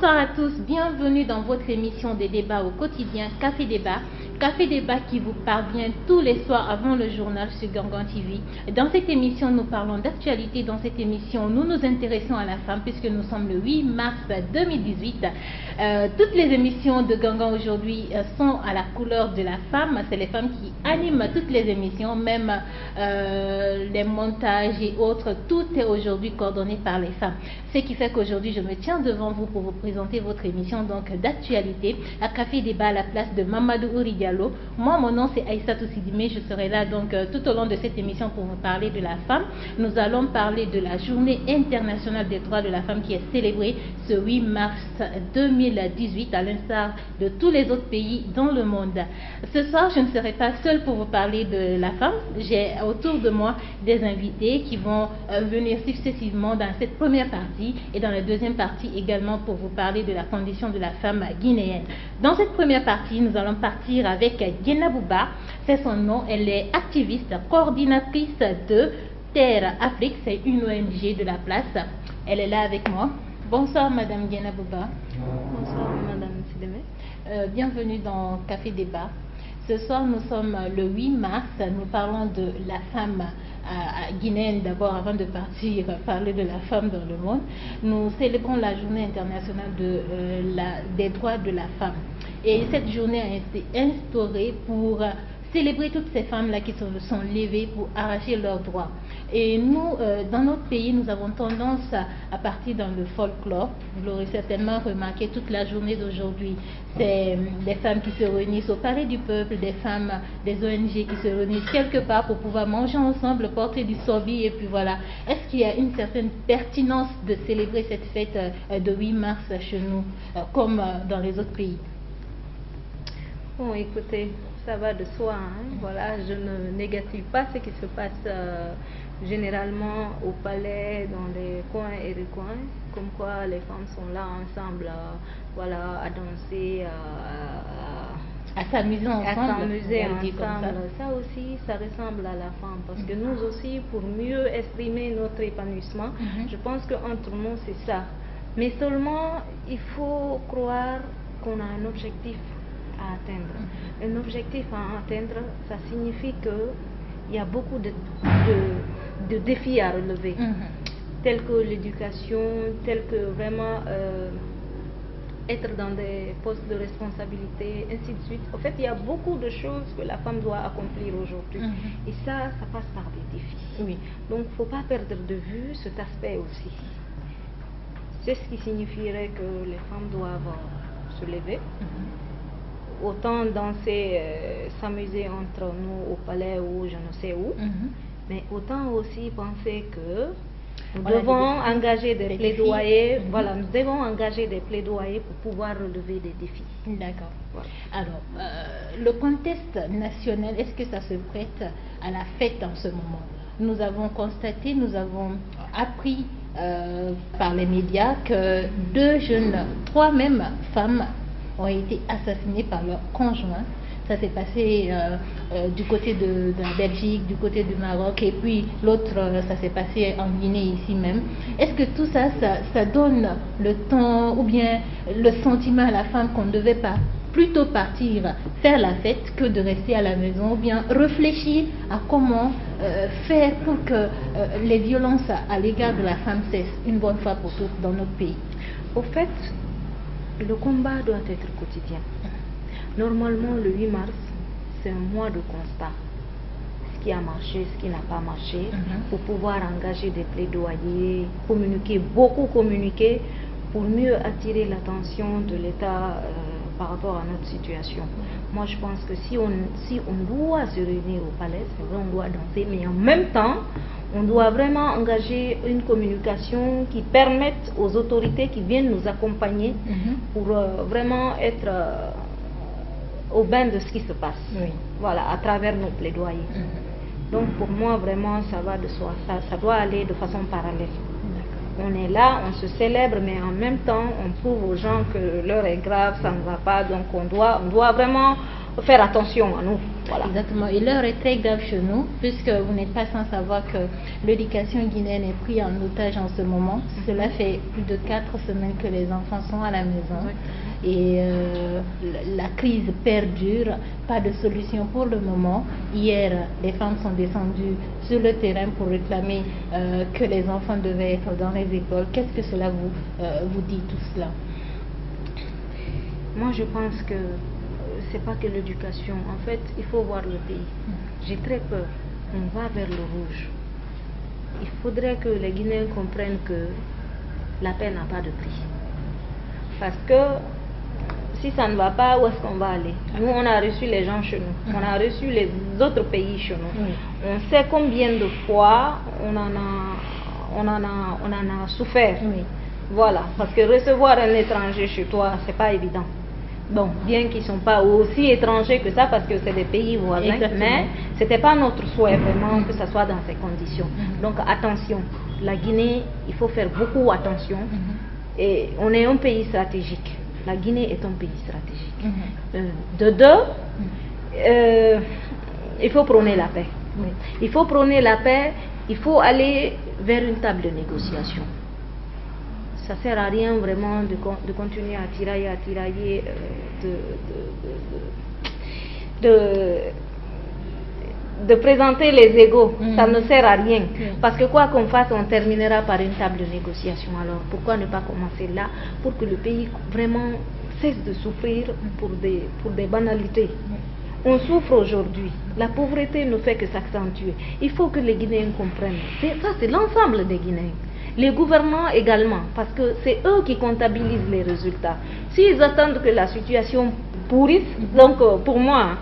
Bonsoir à tous, bienvenue dans votre émission des débats au quotidien Café Débat. Café Débat qui vous parvient tous les soirs avant le journal sur Gangan TV. Dans cette émission, nous parlons d'actualité. Dans cette émission, nous nous intéressons à la femme puisque nous sommes le 8 mars 2018. Toutes les émissions de Gangan aujourd'hui sont à la couleur de la femme. C'est les femmes qui animent toutes les émissions, même les montages et autres. Tout est aujourd'hui coordonné par les femmes. Ce qui fait qu'aujourd'hui, je me tiens devant vous pour vous présenter votre émission d'actualité à Café Débat à la place de Mamadou Ouri Diallo. Moi, mon nom c'est Aïssatou Sidimé. Je serai là donc tout au long de cette émission pour vous parler de la femme. Nous allons parler de la journée internationale des droits de la femme qui est célébrée ce 8 mars 2018 à l'instar de tous les autres pays dans le monde. Ce soir, je ne serai pas seule pour vous parler de la femme. J'ai autour de moi des invités qui vont venir successivement dans cette première partie et dans la deuxième partie également pour vous parler de la condition de la femme guinéenne. Dans cette première partie, nous allons partir avec Gena Bouba, c'est son nom. Elle est activiste, coordinatrice de Terre Afrique, c'est une ONG de la place. Elle est là avec moi. Bonsoir Madame Gena Bouba. Bonsoir Madame Sidemé. Bienvenue dans Café Débat. Ce soir, nous sommes le 8 mars, nous parlons de la femme guinéenne d'abord avant de partir parler de la femme dans le monde. Nous célébrons la journée internationale des droits de la femme. Et cette journée a été instaurée pour célébrer toutes ces femmes-là qui se sont levées pour arracher leurs droits. Et nous, dans notre pays, nous avons tendance à partir dans le folklore. Vous l'aurez certainement remarqué toute la journée d'aujourd'hui. C'est des femmes qui se réunissent au Palais du Peuple, des femmes, des ONG qui se réunissent quelque part pour pouvoir manger ensemble, porter du sorbi et puis voilà. Est-ce qu'il y a une certaine pertinence de célébrer cette fête de 8 mars chez nous, comme dans les autres pays? Bon, écoutez, ça va de soi, hein. Voilà, je ne négative pas ce qui se passe généralement au palais, dans les coins et les coins, comme quoi les femmes sont là ensemble, voilà, à danser, à s'amuser ensemble. Ça aussi, ça ressemble à la femme, parce que nous aussi, pour mieux exprimer notre épanouissement, je pense qu'entre nous, c'est ça. Mais seulement, il faut croire qu'on a un objectif à atteindre. Un objectif à atteindre, ça signifie qu'il y a beaucoup de défis à relever, tels que l'éducation, tels que vraiment être dans des postes de responsabilité, ainsi de suite. En fait, il y a beaucoup de choses que la femme doit accomplir aujourd'hui. Et ça passe par des défis. Oui. Donc, il ne faut pas perdre de vue cet aspect aussi. C'est ce qui signifierait que les femmes doivent se lever, autant danser, s'amuser entre nous au palais ou je ne sais où, mais autant aussi penser que nous devons engager des plaidoyers, voilà, nous devons engager des plaidoyers pour pouvoir relever des défis. D'accord. Voilà. Alors, le contexte national, est-ce que ça se prête à la fête en ce moment? Nous avons constaté, nous avons appris par les médias que 3 mêmes femmes ont été assassinés par leur conjoint. Ça s'est passé du côté de la Belgique, du côté du Maroc, et puis l'autre, ça s'est passé en Guinée ici même. Est-ce que tout ça, ça donne le temps ou bien le sentiment à la femme qu'on ne devait pas plutôt partir faire la fête que de rester à la maison, ou bien réfléchir à comment faire pour que les violences à l'égard de la femme cessent une bonne fois pour toutes dans notre pays? Au fait, le combat doit être quotidien. Normalement, le 8 mars, c'est un mois de constat. Ce qui a marché, ce qui n'a pas marché, pour pouvoir engager des plaidoyers, beaucoup communiquer, pour mieux attirer l'attention de l'État par rapport à notre situation. Moi, je pense que si on doit se réunir au palais, c'est vrai, on doit danser, mais en même temps, on doit vraiment engager une communication qui permette aux autorités qui viennent nous accompagner pour vraiment être au bain de ce qui se passe. Voilà, à travers nos plaidoyers. Donc pour moi, vraiment, ça va de soi. Ça doit aller de façon parallèle. On est là, on se célèbre, mais en même temps, on prouve aux gens que l'heure est grave, ça ne va pas. Donc on doit vraiment faire attention à nous. Voilà. Exactement. Et l'heure est très grave chez nous, puisque vous n'êtes pas sans savoir que l'éducation guinéenne est prise en otage en ce moment. Cela fait plus de 4 semaines que les enfants sont à la maison. Et la crise perdure, pas de solution pour le moment. Hier, les femmes sont descendues sur le terrain pour réclamer que les enfants devaient être dans les écoles. Qu'est-ce que cela vous dit tout cela? Moi, je pense que c'est pas que l'éducation. En fait, il faut voir le pays. J'ai très peur. On va vers le rouge. Il faudrait que les Guinéens comprennent que la paix n'a pas de prix. Parce que si ça ne va pas, où est-ce qu'on va aller? Nous, on a reçu les gens chez nous. On a reçu les autres pays chez nous. On sait combien de fois on en a souffert. Voilà. Parce que recevoir un étranger chez toi, c'est pas évident. Bon, bien qu'ils ne sont pas aussi étrangers que ça, parce que c'est des pays voisins, mais ce n'était pas notre souhait vraiment que ça soit dans ces conditions. Donc attention, la Guinée, il faut faire beaucoup attention. Et on est un pays stratégique. La Guinée est un pays stratégique. De deux, il faut prôner la paix. Il faut prôner la paix, il faut aller vers une table de négociation. Ça ne sert à rien vraiment de continuer à tirailler, de présenter les égos. Ça ne sert à rien. Parce que quoi qu'on fasse, on terminera par une table de négociation. Alors pourquoi ne pas commencer là pour que le pays vraiment cesse de souffrir pour des banalités. On souffre aujourd'hui. La pauvreté ne fait que s'accentuer. Il faut que les Guinéens comprennent. Ça, c'est l'ensemble des Guinéens. Les gouvernants également, parce que c'est eux qui comptabilisent les résultats. S'ils attendent que la situation pourrisse, donc pour moi,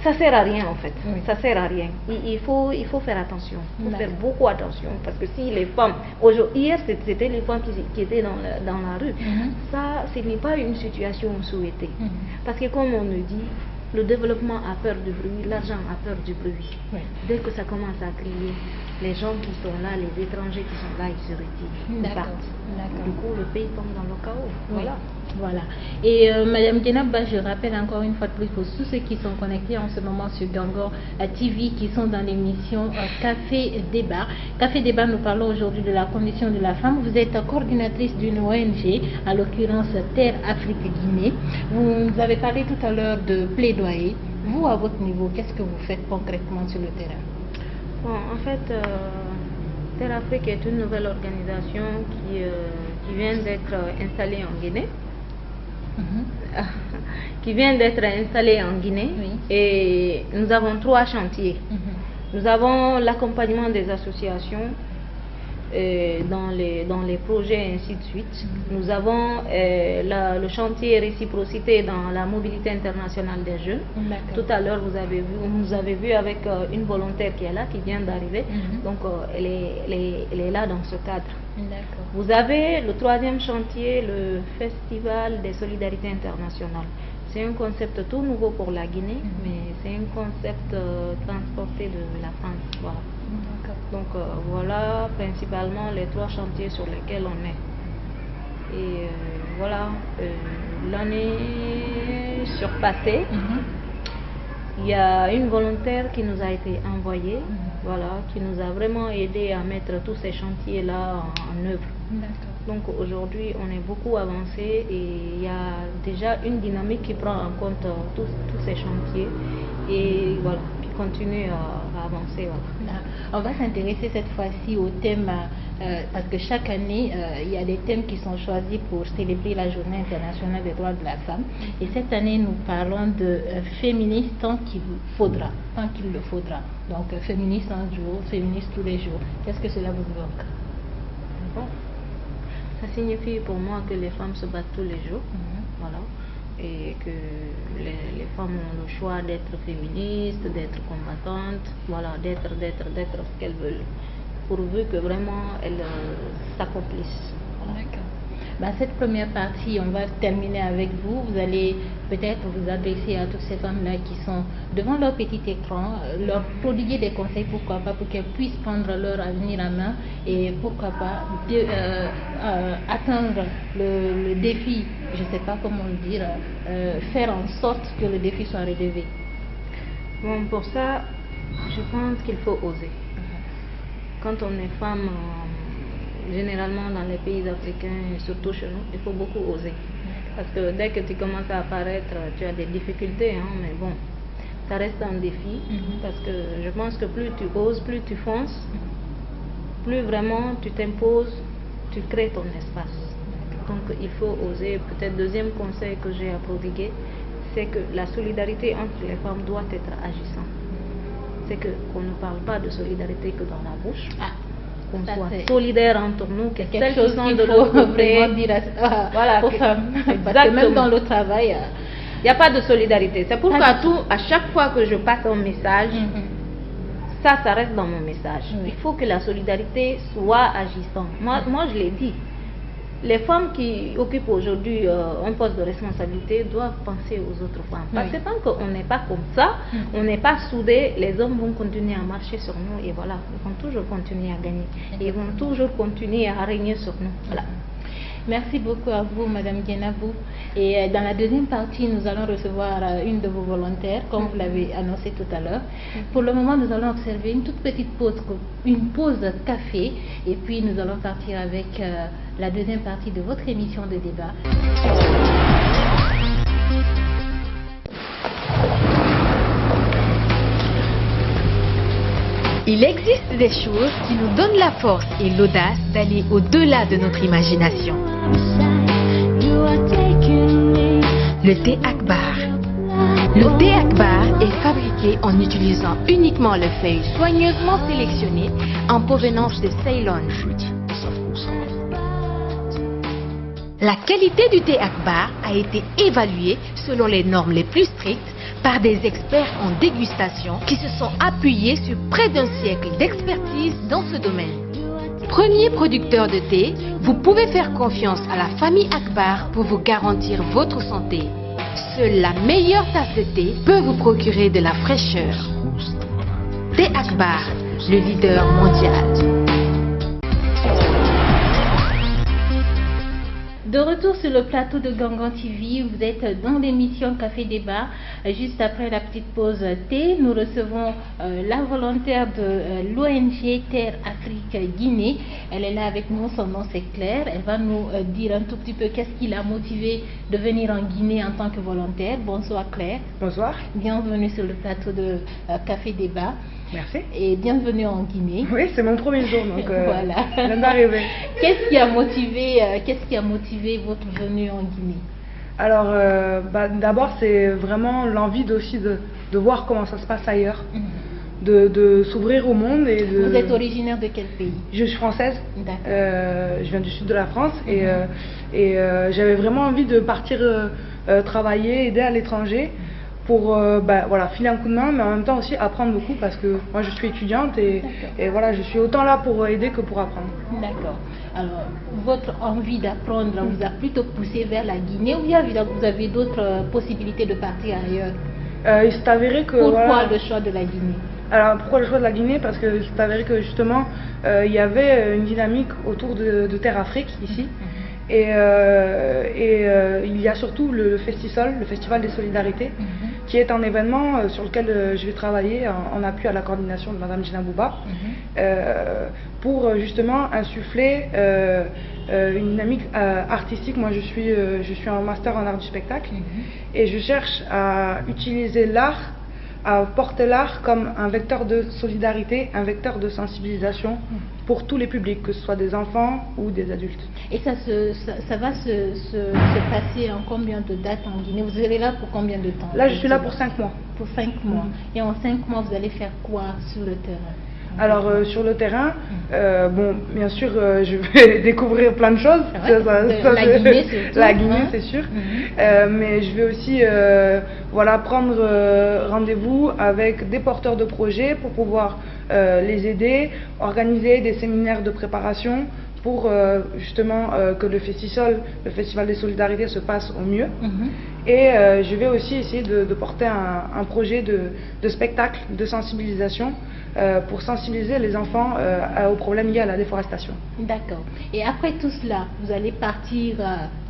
ça sert à rien en fait. Ça sert à rien. Il faut faire attention. Il faut faire beaucoup attention. Parce que si les femmes, hier c'était les femmes qui étaient dans la rue, ça ce n'est pas une situation souhaitée. Parce que comme on nous dit, le développement a peur du bruit, l'argent a peur du bruit. Dès que ça commence à crier, les gens qui sont là, les étrangers qui sont là, ils se retirent. D'accord. Du coup, le pays tombe dans le chaos. Voilà. Et Madame Djenaba, je rappelle encore une fois de plus pour tous ceux qui sont connectés en ce moment sur Gango TV, qui sont dans l'émission Café Débat. Café Débat, nous parlons aujourd'hui de la condition de la femme. Vous êtes coordinatrice d'une ONG, à l'occurrence Terre Afrique Guinée. Vous nous avez parlé tout à l'heure de plaidoyer. Vous, à votre niveau, qu'est-ce que vous faites concrètement sur le terrain? Bon, en fait, Terre Afrique est une nouvelle organisation qui vient d'être installée en Guinée. Qui vient d'être installée en Guinée. Et nous avons 3 chantiers. Nous avons l'accompagnement des associations dans les projets, ainsi de suite. Nous avons le chantier réciprocité dans la mobilité internationale des jeunes. Tout à l'heure, vous avez vu avec une volontaire qui est là, qui vient d'arriver. Donc, elle est là dans ce cadre. Vous avez le 3e chantier, le Festival des solidarités internationales. C'est un concept tout nouveau pour la Guinée, mais c'est un concept transporté de la France. Voilà. Donc voilà principalement les 3 chantiers sur lesquels on est. Et voilà, l'année surpassée, il y a une volontaire qui nous a été envoyée, voilà, qui nous a vraiment aidé à mettre tous ces chantiers-là en œuvre. Donc aujourd'hui, on est beaucoup avancé et il y a déjà une dynamique qui prend en compte tous ces chantiers et voilà, qui continue à avancer. Voilà. On va s'intéresser cette fois-ci au thème, parce que chaque année, il y a des thèmes qui sont choisis pour célébrer la Journée internationale des droits de la femme. Et cette année, nous parlons de féministes tant qu'il le faudra. Donc féministes un jour, féministes tous les jours. Qu'est-ce que cela vous évoque? Bon. Ça signifie pour moi que les femmes se battent tous les jours, voilà, et que les femmes ont le choix d'être féministes, d'être combattantes, voilà, d'être ce qu'elles veulent, pourvu que vraiment elles s'accomplissent. Voilà. cette première partie, on va terminer avec vous. Vous allez peut-être vous adresser à toutes ces femmes-là qui sont devant leur petit écran, leur prodiguer des conseils, pourquoi pas, pour qu'elles puissent prendre leur avenir en main et pourquoi pas atteindre le défi, je ne sais pas comment le dire, faire en sorte que le défi soit relevé. Bon, pour ça, je pense qu'il faut oser. Quand on est femme, généralement dans les pays africains, et surtout chez nous, il faut beaucoup oser. Parce que dès que tu commences à apparaître, tu as des difficultés, hein, mais bon, ça reste un défi. Parce que je pense que plus tu oses, plus tu fonces, plus vraiment tu t'imposes, tu crées ton espace. Donc il faut oser. Peut-être deuxième conseil que j'ai à prodiguer, c'est que la solidarité entre les femmes doit être agissante. C'est qu'on ne parle pas de solidarité que dans la bouche. Qu'on soit solidaire entre nous, que quelque chose qu'il faut vraiment dire voilà, aux femmes. Parce que même dans le travail, il n'y a pas de solidarité. C'est pourquoi à chaque fois que je passe un message, ça reste dans mon message. Il faut que la solidarité soit agissante. Moi je l'ai dit. Les femmes qui occupent aujourd'hui un poste de responsabilité doivent penser aux autres femmes. Parce que tant qu'on n'est pas comme ça, on n'est pas soudés, les hommes vont continuer à marcher sur nous et voilà, ils vont toujours continuer à gagner. Ils vont toujours continuer à régner sur nous. Voilà. Merci beaucoup à vous, Madame Guénabou. Et dans la deuxième partie, nous allons recevoir une de vos volontaires, comme vous l'avez annoncé tout à l'heure. Pour le moment, nous allons observer une toute petite pause, une pause café, et puis nous allons partir avec la deuxième partie de votre émission de débat. Il existe des choses qui nous donnent la force et l'audace d'aller au-delà de notre imagination. Le thé Akbar. Le thé Akbar est fabriqué en utilisant uniquement les feuilles soigneusement sélectionnées en provenance de Ceylon. La qualité du thé Akbar a été évaluée selon les normes les plus strictes par des experts en dégustation qui se sont appuyés sur près d'un siècle d'expertise dans ce domaine. Premier producteur de thé, vous pouvez faire confiance à la famille Akbar pour vous garantir votre santé. Seule la meilleure tasse de thé peut vous procurer de la fraîcheur. Thé Akbar, le leader mondial. De retour sur le plateau de Gangan TV, vous êtes dans l'émission Café Débat. Juste après la petite pause thé, nous recevons la volontaire de l'ONG Terre Afrique Guinée. Elle est là avec nous, son nom c'est Claire. Elle va nous dire un tout petit peu qu'est-ce qui l'a motivée de venir en Guinée en tant que volontaire. Bonsoir Claire. Bonsoir. Bienvenue sur le plateau de Café Débat. Merci. Et bienvenue en Guinée. Oui, c'est mon premier jour, donc voilà. je viens d'arriver. Qu'est-ce qui a motivé votre venue en Guinée? Alors, d'abord, c'est vraiment l'envie aussi de voir comment ça se passe ailleurs, de s'ouvrir au monde. Vous êtes originaire de quel pays? Je suis française. D'accord. Je viens du sud de la France et j'avais vraiment envie de partir travailler, aider à l'étranger. Pour voilà, filer un coup de main, mais en même temps aussi apprendre beaucoup parce que moi je suis étudiante et voilà, je suis autant là pour aider que pour apprendre. D'accord. Alors, votre envie d'apprendre vous a plutôt poussé vers la Guinée ou bien vous avez d'autres possibilités de partir ailleurs? Il s'est avéré que... Pourquoi voilà, le choix de la Guinée? Alors pourquoi le choix de la Guinée? Parce que c'est avéré que justement il y avait une dynamique autour de Terre Afrique ici. Et il y a surtout le Festisol, le Festival des Solidarités, qui est un événement sur lequel je vais travailler en appui à la coordination de Madame Gina Bouba, pour justement insuffler une dynamique artistique. Moi je suis en master en art du spectacle et je cherche à utiliser l'art, à porter l'art comme un vecteur de solidarité, un vecteur de sensibilisation pour tous les publics, que ce soit des enfants ou des adultes. Et ça va se passer en combien de dates en Guinée? Vous serez là pour combien de temps? Là, je suis là pour 5 mois. Pour 5 mois. Et en 5 mois, vous allez faire quoi sur le terrain? Alors sur le terrain, bon, bien sûr, je vais découvrir plein de choses. La Guinée, c'est sûr. Mais je vais aussi, voilà, prendre rendez-vous avec des porteurs de projets pour pouvoir les aider, organiser des séminaires de préparation pour justement que le Festisol, le Festival des Solidarités, se passe au mieux. Et je vais aussi essayer de porter un projet de spectacle, de sensibilisation, pour sensibiliser les enfants aux problèmes liés à la déforestation. D'accord. Et après tout cela, vous allez partir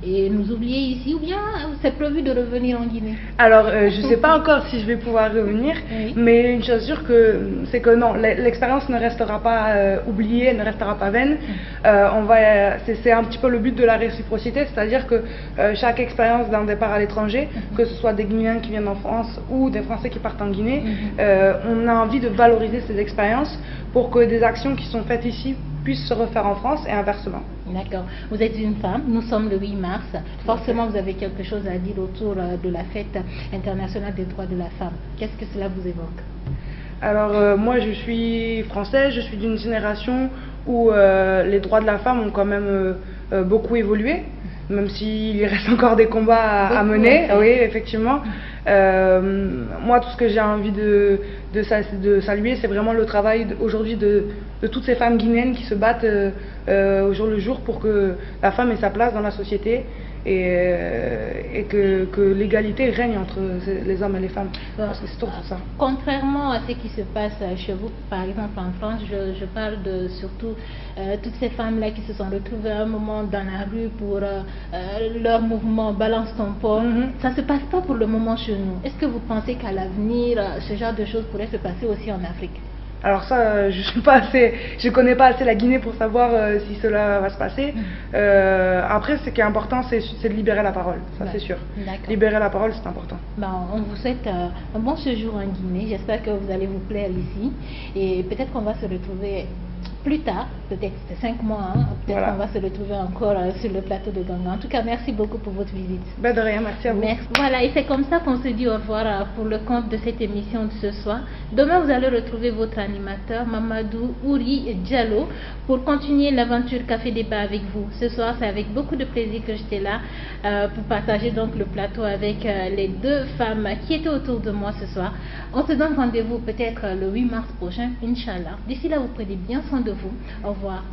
et nous oublier ici, ou bien c'est prévu de revenir en Guinée? Alors, je ne sais pas encore si je vais pouvoir revenir, oui. Mais une chose sûre, c'est que non, l'expérience ne restera pas oubliée, elle ne restera pas vaine. C'est un petit peu le but de la réciprocité, c'est-à-dire que chaque expérience d'un départ à l'étranger, que ce soit des Guinéens qui viennent en France ou des Français qui partent en Guinée, on a envie de valoriser ces expériences pour que des actions qui sont faites ici puissent se refaire en France et inversement. D'accord. Vous êtes une femme, nous sommes le 8 mars. Forcément, vous avez quelque chose à dire autour de la fête internationale des droits de la femme. Qu'est-ce que cela vous évoque? Alors, moi, je suis française, je suis d'une génération où les droits de la femme ont quand même beaucoup évolué, même s'il reste encore des combats à mener. Oui, effectivement. Moi, tout ce que j'ai envie de saluer, c'est vraiment le travail aujourd'hui de toutes ces femmes guinéennes qui se battent au jour le jour pour que la femme ait sa place dans la société et que l'égalité règne entre les hommes et les femmes. Parce que c'est surtout ça. Contrairement à ce qui se passe chez vous, par exemple en France, je parle de surtout toutes ces femmes-là qui se sont retrouvées à un moment dans la rue pour leur mouvement Balance ton port. Ça ne se passe pas pour le moment chez nous. Est-ce que vous pensez qu'à l'avenir, ce genre de choses pourrait se passer aussi en Afrique? Alors ça, je connais pas assez la Guinée pour savoir si cela va se passer. Après, ce qui est important, c'est de libérer la parole, ça c'est sûr. Libérer la parole, c'est important. On vous souhaite un bon séjour en Guinée. J'espère que vous allez vous plaire ici. Et peut-être qu'on va se retrouver plus tard, peut-être 5 mois, peut-être qu'on va se retrouver encore sur le plateau de Ganga. En tout cas, merci beaucoup pour votre visite. Ben de rien, merci à vous. Merci. Voilà, et c'est comme ça qu'on se dit au revoir pour le compte de cette émission de ce soir. Demain, vous allez retrouver votre animateur, Mamadou Ouri Diallo, pour continuer l'aventure Café Débat avec vous. Ce soir, c'est avec beaucoup de plaisir que j'étais là pour partager donc le plateau avec les 2 femmes qui étaient autour de moi ce soir. On se donne rendez-vous peut-être le 8 mars prochain, Inch'Allah. D'ici là, vous prenez bien soin de vous. Au revoir.